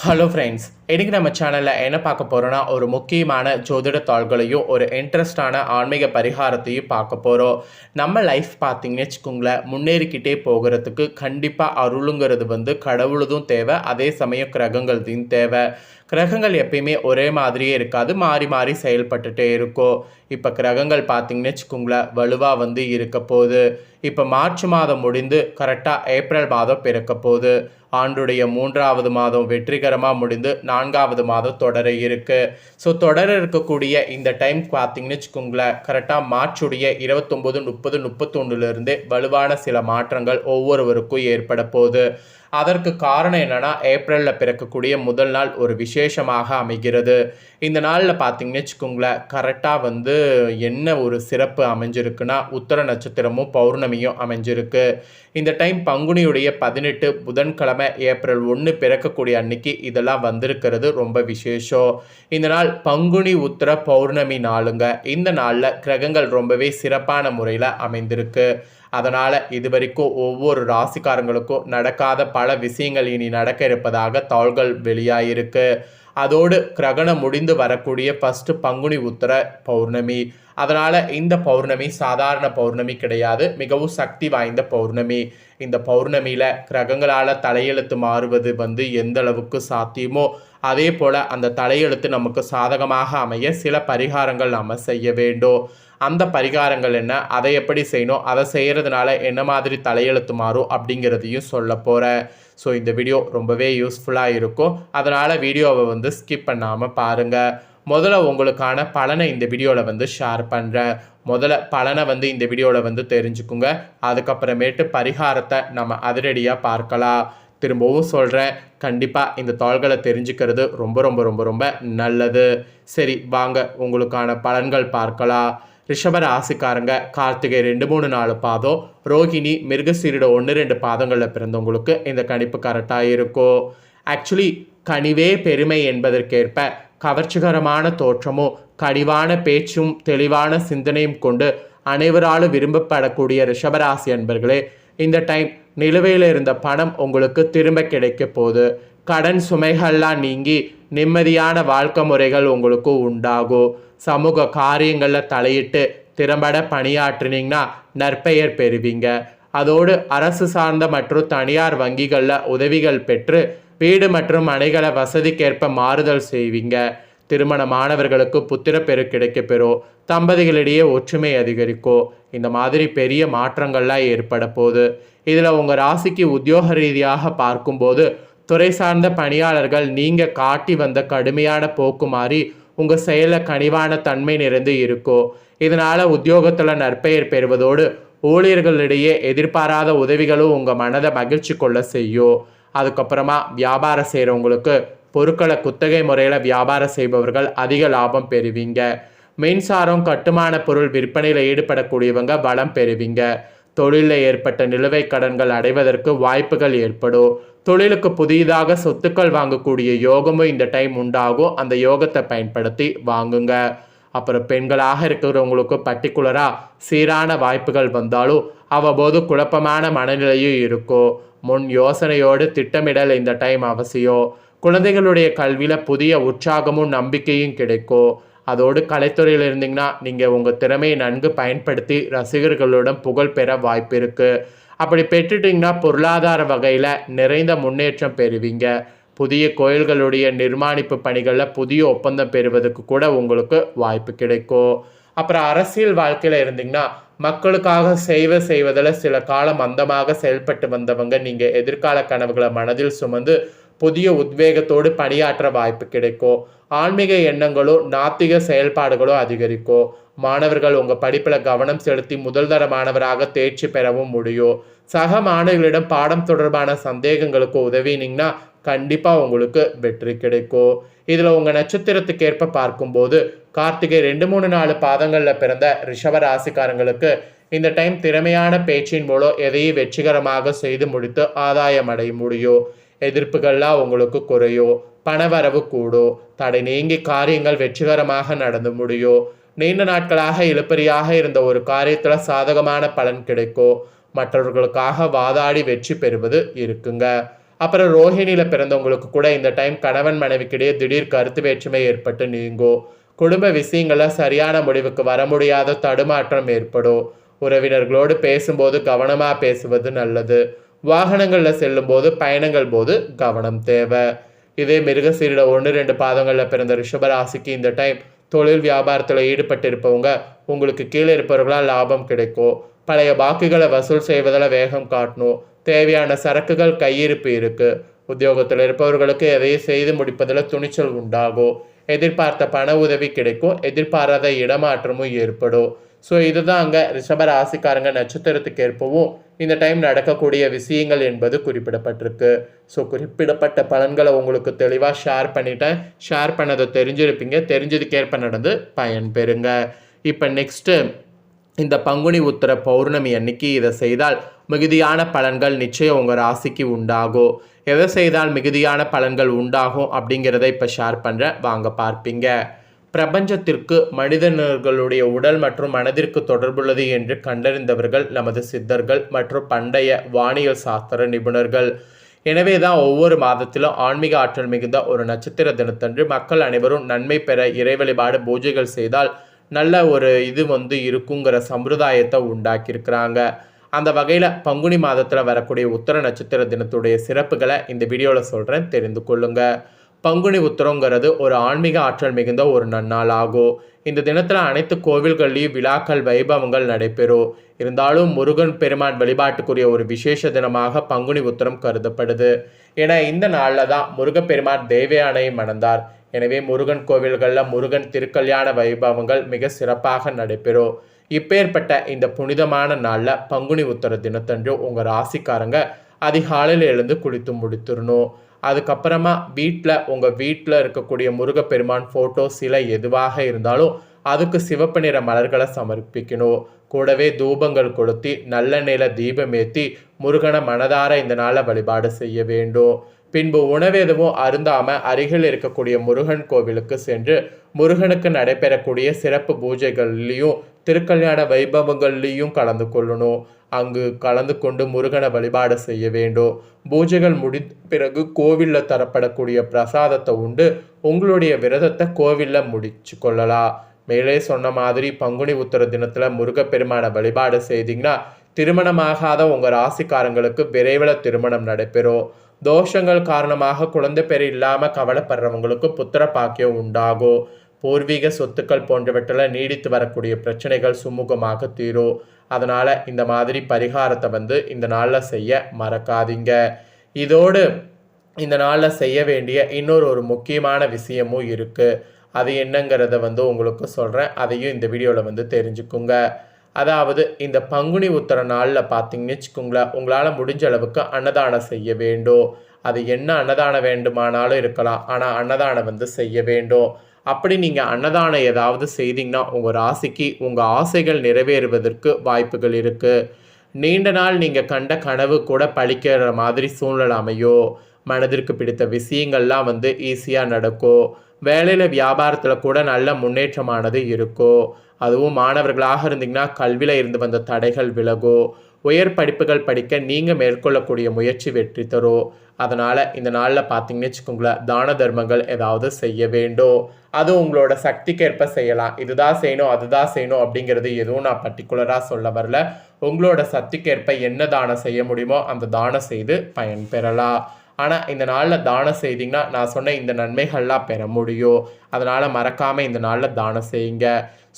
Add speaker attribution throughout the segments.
Speaker 1: Hello friends, இன்றைக்கி நம்ம சேனலில் என்ன பார்க்க போகிறோன்னா ஒரு முக்கியமான ஜோதிட தாள்களையும் ஒரு இன்ட்ரெஸ்டான ஆன்மீக பரிகாரத்தையும் பார்க்க போகிறோம். நம்ம லைஃப் பார்த்திங்கன்னு வச்சுக்கோங்களேன், முன்னேறிக்கிட்டே போகிறதுக்கு கண்டிப்பாக அருளுங்கிறது கடவுளதும் தேவை, அதே சமயம் கிரகங்களதையும் தேவை. கிரகங்கள் எப்பயுமே ஒரே மாதிரியே இருக்காது, மாறி மாறி செயல்பட்டுகிட்டே இருக்கும். இப்போ கிரகங்கள் பார்த்திங்கன்னு வச்சுக்கோங்களேன் வலுவாக இருக்க போகுது. இப்போ மார்ச் மாதம் முடிந்து கரெக்டாக ஏப்ரல் மாதம் பிறக்க போகுது. ஆண்டுடைய 3வது மாதம் வெற்றிகரமாக முடிந்து 4வது மாதம் தொடர இருக்குது. ஸோ தொடர இருக்கக்கூடிய இந்த டைம் பார்த்திங்கன்னு வச்சுக்கோங்களேன், கரெக்டாக மார்ச்சுடைய 29, 30, 31 வலுவான சில மாற்றங்கள் ஒவ்வொருவருக்கும் ஏற்பட போகுது. அதற்கு காரணம் என்னென்னா, ஏப்ரலில் பிறக்கக்கூடிய முதல் நாள் ஒரு விசேஷமாக அமைகிறது. இந்த நாளில் பார்த்திங்கன்னு வச்சுக்கோங்களேன், கரெக்டாக என்ன ஒரு சிறப்பு அமைஞ்சிருக்குன்னா, உத்தர நட்சத்திரமும் பௌர்ணமியும் அமைஞ்சிருக்கு. இந்த டைம் பங்குனியுடைய 18 புதன்கிழமை ஏப்ரல் 1 பிறக்கக்கூடிய அன்னைக்கு இதெல்லாம் வந்திருக்கிறது ரொம்ப விசேஷம். இந்த நாள் பங்குனி உத்தர பௌர்ணமி நாளுங்க. இந்த நாளில் கிரகங்கள் ரொம்பவே சிறப்பான முறையில் அமைந்திருக்கு. அதனால் இது வரைக்கும் ஒவ்வொரு ராசிக்காரங்களுக்கும் நடக்காத பல விஷயங்கள் இனி நடக்க இருப்பதாக தாள்கள் வெளியாகிருக்கு. அதோடு கிரகணம் முடிந்து வரக்கூடிய ஃபஸ்ட்டு பங்குனி உத்தர பௌர்ணமி. அதனால் இந்த பௌர்ணமி சாதாரண பௌர்ணமி கிடையாது, மிகவும் சக்தி வாய்ந்த பௌர்ணமி. இந்த பௌர்ணமியில் கிரகங்களால் தலையெழுத்து மாறுவது எந்த அளவுக்கு சாத்தியமோ அதே போல் அந்த தலையெழுத்து நமக்கு சாதகமாக அமைய சில பரிகாரங்கள் நாம் செய்ய வேண்டும். அந்த பரிகாரங்கள் என்ன, அதை எப்படி செய்யணும், அதை செய்கிறதுனால என்ன மாதிரி தலையெழுத்து மாறும் அப்படிங்கிறதையும் சொல்ல போகிறேன். ஸோ இந்த வீடியோ ரொம்பவே யூஸ்ஃபுல்லாக இருக்கும். அதனால் வீடியோவை ஸ்கிப் பண்ணாமல் பாருங்கள். முதல்ல உங்களுக்கான பலனை இந்த வீடியோவில் ஷேர் பண்ணுறேன். முதல்ல பலனை இந்த வீடியோவில் தெரிஞ்சுக்குங்க. அதுக்கப்புறமேட்டு பரிகாரத்தை நம்ம அதிரடியாக பார்க்கலாம். திரும்பவும் சொல்கிறேன், கண்டிப்பாக இந்த தாள்களை தெரிஞ்சுக்கிறது ரொம்ப ரொம்ப ரொம்ப ரொம்ப நல்லது. சரி வாங்க உங்களுக்கான பலன்கள் பார்க்கலாம். ரிஷப ராசிக்காரங்க கார்த்திகை 2, 3, 4 பாதம், ரோஹிணி மிருகசீரிட 1, 2 பாதங்களில் பிறந்தவங்களுக்கு இந்த கணிப்பு கரெக்டாக இருக்கும். ஆக்சுவலி கனிவே பெருமை என்பதற்கேற்ப கவர்ச்சிகரமான தோற்றமும் கனிவான பேச்சும் தெளிவான சிந்தனையும் கொண்டு அனைவராலும் விரும்பப்படக்கூடிய ரிஷபராசி அன்பர்களே, இந்த டைம் நிலுவையில் இருந்த பணம் உங்களுக்கு திரும்ப கிடைக்க போகுது. கடன் சுமைகள்லாம் நீங்கி நிம்மதியான வாழ்க்கை முறைகள் உங்களுக்கு உண்டாகும். சமூக காரியங்களில் தலையிட்டு திறம்பட பணியாற்றினீங்கன்னா நற்பெயர் பெறுவீங்க. அதோடு அரசு சார்ந்த மற்றும் தனியார் வங்கிகளில் உதவிகள் பெற்று வீடு மற்றும் மனைகளை வசதிக்கேற்ப மாறுதல் செய்வீங்க. திருமணமானவர்களுக்கு புத்திரப்பெரு கிடைக்கப்பெறும். தம்பதிகளிடையே ஒற்றுமை அதிகரிக்கும். இந்த மாதிரி பெரிய மாற்றங்கள்லாம் ஏற்பட போகுது. இதில் உங்கள் ராசிக்கு உத்தியோக ரீதியாக பார்க்கும்போது துறை சார்ந்த பணியாளர்கள் நீங்கள் காட்டி வந்த கடுமையான போக்கு மாறி உங்கள் செயலில் கனிவான தன்மை நிறைந்து இருக்கும். இதனால் உத்தியோகத்தில் நற்பெயர் பெறுவதோடு ஊழியர்களிடையே எதிர்பாராத உதவிகளும் உங்கள் மனதை மகிழ்ச்சி கொள்ள செய்யும். அதுக்கப்புறமா வியாபாரம் செய்கிறவங்களுக்கு பொருட்களை குத்தகை முறையில் வியாபாரம் செய்பவர்கள் அதிக லாபம் பெறுவீங்க. மின்சாரம் கட்டுமான பொருள் விற்பனையில் ஈடுபடக்கூடியவங்க பலம் பெறுவீங்க. தொழிலில் ஏற்பட்ட நிலுவை கடன்கள் அடைவதற்கு வாய்ப்புகள் ஏற்படும். தொழிலுக்கு புதிதாக சொத்துக்கள் வாங்கக்கூடிய யோகமும் இந்த டைம் உண்டாகும். அந்த யோகத்தை பயன்படுத்தி வாங்குங்க. அப்புறம் பெண்களாக இருக்கிறவங்களுக்கு பர்டிகுலராக சீரான வாய்ப்புகள் வந்தாலும் அவ்வப்போது குழப்பமான மனநிலையும் இருக்கும். முன் யோசனையோடு திட்டமிடல் இந்த டைம் அவசியம். குழந்தைகளுடைய கல்வியில் புதிய உற்சாகமும் நம்பிக்கையும் கிடைக்கும். அதோடு கலைத்துறையில் இருந்தீங்கன்னா நீங்கள் உங்கள் திறமையை நன்கு பயன்படுத்தி ரசிகர்களுடன் புகழ் பெற வாய்ப்பு இருக்குது. அப்படி பெற்றுட்டிங்கன்னா பொருளாதார வகையில் நிறைந்த முன்னேற்றம் பெறுவீங்க. புதிய கோயில்களுடைய நிர்மாணிப்பு பணிகளில் புதிய ஒப்பந்தம் பெறுவதற்கு கூட உங்களுக்கு வாய்ப்பு கிடைக்கும். அப்புறம் அரசியல் வாழ்க்கையில் இருந்தீங்கன்னா மக்களுக்காக செய்வதில் சில காலம் மந்தமாக செயல்பட்டு வந்தவங்க நீங்கள் எதிர்கால கனவுகளை மனதில் சுமந்து புதிய உத்வேகத்தோடு பணியாற்ற வாய்ப்பு கிடைக்கும். ஆன்மீக எண்ணங்களும் நாத்திக செயல்பாடுகளும் அதிகரிக்கும். மாணவர்கள் உங்கள் படிப்பில் கவனம் செலுத்தி முதல் தர மாணவராக தேர்ச்சி பெறவும் முடியும். சக மாணவர்களிடம் பாடம் தொடர்பான சந்தேகங்களுக்கு உதவினீங்கன்னா கண்டிப்பாக உங்களுக்கு வெற்றி கிடைக்கும். இதில் உங்கள் நட்சத்திரத்துக்கு ஏற்ப பார்க்கும்போது கார்த்திகை 2, 3, 4 பாதங்களில் பிறந்த ரிஷப ராசிக்காரங்களுக்கு இந்த டைம் திறமையான பேச்சின் மூலம் எதையும் வெற்றிகரமாக செய்து முடித்து ஆதாயம் அடைய முடியும். எதிர்ப்புகள்லாம் உங்களுக்கு குறையும். பணவரவு கூடும். தடை நீங்கி காரியங்கள் வெற்றிகரமாக நடந்து முடியும். நீண்ட நாட்களாக இழுபறியாக இருந்த ஒரு காரியத்தில் சாதகமான பலன் கிடைக்கும். மற்றவர்களுக்காக வாதாடி வெற்றி பெறுவது இருக்குங்க. அப்புறம் ரோஹிணியில் பிறந்தவங்களுக்கு கூட இந்த டைம் கணவன் மனைவிக்கிடையே திடீர் கருத்து வேற்றுமை ஏற்பட்டு நீங்கும். குடும்ப விஷயங்களில் சரியான முடிவுக்கு வர முடியாத தடுமாற்றம் ஏற்படும். உறவினர்களோடு பேசும்போது கவனமாக பேசுவது நல்லது. வாகனங்களில் செல்லும்போது பயணங்கள் போது கவனம் தேவை. இதே மிருகசீரிட 1-2 பாதங்களில் பிறந்த ரிஷபராசிக்கு இந்த டைம் தொழில் வியாபாரத்தில் ஈடுபட்டு இருப்பவங்க உங்களுக்கு கீழே இருப்பவர்களால் லாபம் கிடைக்கும். பழைய பாக்குகளை வசூல் செய்வதில் வேகம் காட்டணும். தேவையான சரக்குகள் கையிருப்பு இருக்கு. உத்தியோகத்தில் இருப்பவர்களுக்கு எதையும் செய்து முடிப்பதில் துணிச்சல் உண்டாகும். எதிர்பார்த்த பண உதவி கிடைக்கும். எதிர்பாராத இடமாற்றமும் ஏற்படும். ஸோ இதுதான் அங்கே ரிஷப ராசிக்காரங்க நட்சத்திரத்துக்கு ஏற்பவும் இந்த டைம் நடக்கக்கூடிய விஷயங்கள் என்பது குறிப்பிடப்பட்டிருக்கு. ஸோ குறிப்பிடப்பட்ட பலன்களை உங்களுக்கு தெளிவாக ஷேர் பண்ணிட்டேன். ஷேர் பண்ணதை தெரிஞ்சிருப்பீங்க. தெரிஞ்சதுக்கேற்ப நடந்து பயன் பெறுங்க. இப்போ நெக்ஸ்ட்டு இந்த பங்குனி உத்திர பௌர்ணமி அன்னைக்கு இதை செய்தால் மிகுதியான பலன்கள் நிச்சயம் உங்கள் ராசிக்கு உண்டாகும். எதை செய்தால் மிகுதியான பலன்கள் உண்டாகும் அப்படிங்கிறத இப்போ ஷேர் பண்ணுறேன், வாங்க பார்ப்பீங்க. பிரபஞ்சத்திற்கு மனிதர்களுடைய உடல் மற்றும் மனதிற்கு தொடர்புள்ளது என்று கண்டறிந்தவர்கள் நமது சித்தர்கள் மற்றும் பண்டைய வானியல் சாஸ்திர நிபுணர்கள். எனவே தான் ஒவ்வொரு மாதத்திலும் ஆன்மீக ஆற்றல் மிகுந்த ஒரு நட்சத்திர தினத்தன்று மக்கள் அனைவரும் நன்மை பெற இறை வழிபாடு பூஜைகள் செய்தால் நல்ல ஒரு இருக்குங்கிற சம்பிரதாயத்தை உண்டாக்கியிருக்கிறாங்க. அந்த வகையில் பங்குனி மாதத்தில் வரக்கூடிய உத்தர நட்சத்திர தினத்துடைய சிறப்புகளை இந்த வீடியோவில் சொல்கிறேன், தெரிந்து கொள்ளுங்க. பங்குனி உத்தரங்கிறது ஒரு ஆன்மீக ஆற்றல் மிகுந்த ஒரு நன்னாள் ஆகும். இந்த தினத்தில் அனைத்து கோவில்கள்லேயும் விழாக்கள் வைபவங்கள் நடைபெறும். இருந்தாலும் முருகன் பெருமான் வழிபாட்டுக்குரிய ஒரு விசேஷ தினமாக பங்குனி உத்தரம் கருதப்படுது. ஏன்னா இந்த நாளில் தான் முருகப்பெருமான் தேவயானையை மணந்தார். எனவே முருகன் கோவில்களில் முருகன் திருக்கல்யாண வைபவங்கள் மிக சிறப்பாக நடைபெறும். இப்பேற்பட்ட இந்த புனிதமான நாளில் பங்குனி உத்தர தினத்தன்று உங்கள் ராசிக்காரங்க அதிகாலையில் எழுந்து குளித்து முடித்துடணும். அதுக்கப்புறமா உங்கள் வீட்டில் இருக்கக்கூடிய முருகப்பெருமான் ஃபோட்டோ சிலை எதுவாக இருந்தாலும் அதுக்கு சிவப்பு நிற மலர்களை சமர்ப்பிக்கணும். கூடவே தூபங்கள் கொளுத்தி நல்லெண்ணெயில தீபம் ஏற்றி முருகனை மனதார இந்த நாளில் வழிபாடு செய்ய வேண்டும். பின்பு உணவு எதுவும் அருந்தாமல் அருகில் இருக்கக்கூடிய முருகன் கோவிலுக்கு சென்று முருகனுக்கு நடைபெறக்கூடிய சிறப்பு பூஜைகள்லையும் திருக்கல்யாண வைபவங்கள்லையும் கலந்து கொள்ளணும். அங்கு கலந்து கொண்டு முருகனை வழிபாடு செய்ய வேண்டும். பூஜைகள் முடிந்த பிறகு கோவிலில் தரப்படக்கூடிய பிரசாதத்தை உண்டு உங்களுடைய விரதத்தை கோவிலில் முடிச்சு கொள்ளலாம். மேலே சொன்ன மாதிரி பங்குனி உத்தர தினத்தில் முருகப்பெருமானை வழிபாடு செய்தீங்கன்னா திருமணமாகாத உங்கள் ராசிக்காரங்களுக்கு விரைவில் திருமணம் நடைபெறும். தோஷங்கள் காரணமாக குழந்தை பேர் இல்லாமல் கவலைப்படுறவங்களுக்கு புத்திர பாக்கியம் உண்டாகும். பூர்வீக சொத்துக்கள் போன்றவற்றில் நீடித்து வரக்கூடிய பிரச்சனைகள் சுமூகமாக தீரும். அதனால் இந்த மாதிரி பரிகாரத்தை இந்த நாளில் செய்ய மறக்காதீங்க. இதோடு இந்த நாளில் செய்ய வேண்டிய இன்னொரு முக்கியமான விஷயமும் இருக்குது. அது என்னங்கிறத உங்களுக்கு சொல்கிறேன். அதையும் இந்த வீடியோவில் தெரிஞ்சுக்குங்க. அதாவது இந்த பங்குனி உத்தர நாளில் பார்த்தீங்கன்னு வச்சுக்கோங்களேன், உங்களால் முடிஞ்ச அளவுக்கு அன்னதானம் செய்ய வேண்டும். அது என்ன அன்னதானம் வேண்டுமானாலும் இருக்கலாம், ஆனால் அன்னதானம் செய்ய வேண்டும். அப்படி நீங்கள் அன்னதானம் ஏதாவது செய்தீங்கன்னா உங்கள் ராசிக்கு உங்கள் ஆசைகள் நிறைவேறுவதற்கு வாய்ப்புகள் இருக்குது. நீண்ட நாள் நீங்கள் கண்ட கனவு கூட பழிக்கிற மாதிரி சூழ்நிலை அமையும். மனதிற்கு பிடித்த விஷயங்கள்லாம் ஈஸியாக நடக்கும். வேலையில் வியாபாரத்தில் கூட நல்ல முன்னேற்றமானது இருக்கும். அதுவும் மாணவர்களாக இருந்தீங்கன்னா கல்வியில் இருந்து வந்த தடைகள் விலகும். உயர் படிப்புகள் படிக்க நீங்கள் மேற்கொள்ளக்கூடிய முயற்சி வெற்றி தரும். அதனால் இந்த நாளில் பார்த்தீங்கன்னு வச்சுக்கோங்களேன், தான தர்மங்கள் ஏதாவது செய்ய வேண்டும். அது உங்களோட சக்திக்கேற்ப செய்யலாம். இதுதான் செய்யணும் அதுதான் செய்யணும் அப்படிங்கிறது எதுவும் நான் பர்டிகுலராக சொல்ல வரல. உங்களோட சக்திக்கேற்ப என்ன தானம் செய்ய முடியுமோ அந்த தானம் செய்து பயன் பெறலாம். ஆனால் இந்த நாளில் தானம் செய்தீங்கன்னா நான் சொன்ன இந்த நன்மைகள்லாம் பெற முடியும். அதனால் மறக்காமல் இந்த நாளில் தானம் செய்யுங்க.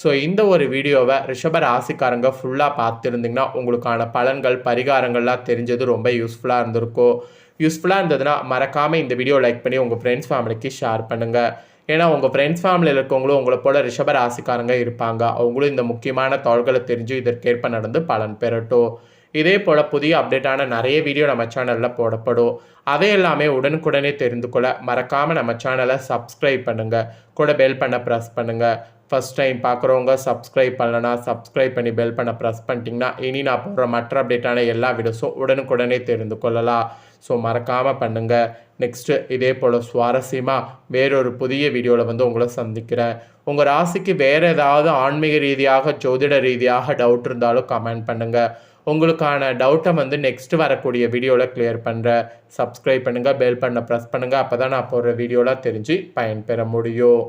Speaker 1: ஸோ இந்த ஒரு வீடியோவை ரிஷப ராசிக்காரங்க ஃபுல்லாக பார்த்துருந்தீங்கன்னா உங்களுக்கான பலன்கள் பரிகாரங்கள்லாம் தெரிஞ்சது ரொம்ப யூஸ்ஃபுல்லாக இருந்திருக்கும். யூஸ்ஃபுல்லாக இருந்ததுன்னா மறக்காமல் இந்த வீடியோ லைக் பண்ணி உங்கள் ஃப்ரெண்ட்ஸ் ஃபேமிலிக்கு ஷேர் பண்ணுங்கள். ஏன்னா உங்கள் ஃப்ரெண்ட்ஸ் ஃபேமிலியில் இருக்கவங்களும் உங்களை போல் ரிஷப ராசிக்காரங்க இருப்பாங்க. அவங்களும் இந்த முக்கியமான தாள்களை தெரிஞ்சு இதற்கேற்ப நடந்து பலன் பெறட்டும். இதே போல் புதிய அப்டேட்டான நிறைய வீடியோ நம்ம சேனலில் போடப்படும். அதை எல்லாமே உடனுக்குடனே தெரிந்து கொள்ள மறக்காமல் நம்ம சேனலை சப்ஸ்கிரைப் பண்ணுங்கள். கூட பெல் பண்ண ப்ரெஸ் பண்ணுங்கள். ஃபஸ்ட் டைம் பார்க்குறவங்க சப்ஸ்கிரைப் பண்ணலன்னா சப்ஸ்கிரைப் பண்ணி பெல் பண்ண ப்ரெஸ் பண்ணிட்டீங்கன்னா இனி நான் போடுற மற்ற அப்டேட்டான எல்லா வீடியோஸும் உடனுக்குடனே தெரிந்து கொள்ளலாம். ஸோ மறக்காமல் பண்ணுங்கள். நெக்ஸ்ட்டு இதே போல் சுவாரஸ்யமாக வேறொரு புதிய வீடியோவில் உங்களை சந்திக்கிறேன். உங்கள் ராசிக்கு வேறு ஏதாவது ஆன்மீக ரீதியாக ஜோதிட ரீதியாக டவுட் இருந்தாலும் கமெண்ட் பண்ணுங்கள். உங்களுக்கான டவுட்டை வந்து நெக்ஸ்ட் வரக்கூடிய வீடியோவில் கிளியர் பண்ணுறேன். சப்ஸ்கிரைப் பண்ணுங்கள், பெல் பட்டனை ப்ரெஸ் பண்ணுங்கள். அப்போ தான் நான் போடுற வீடியோலாம் தெரிஞ்சு பயன்பெற முடியும்.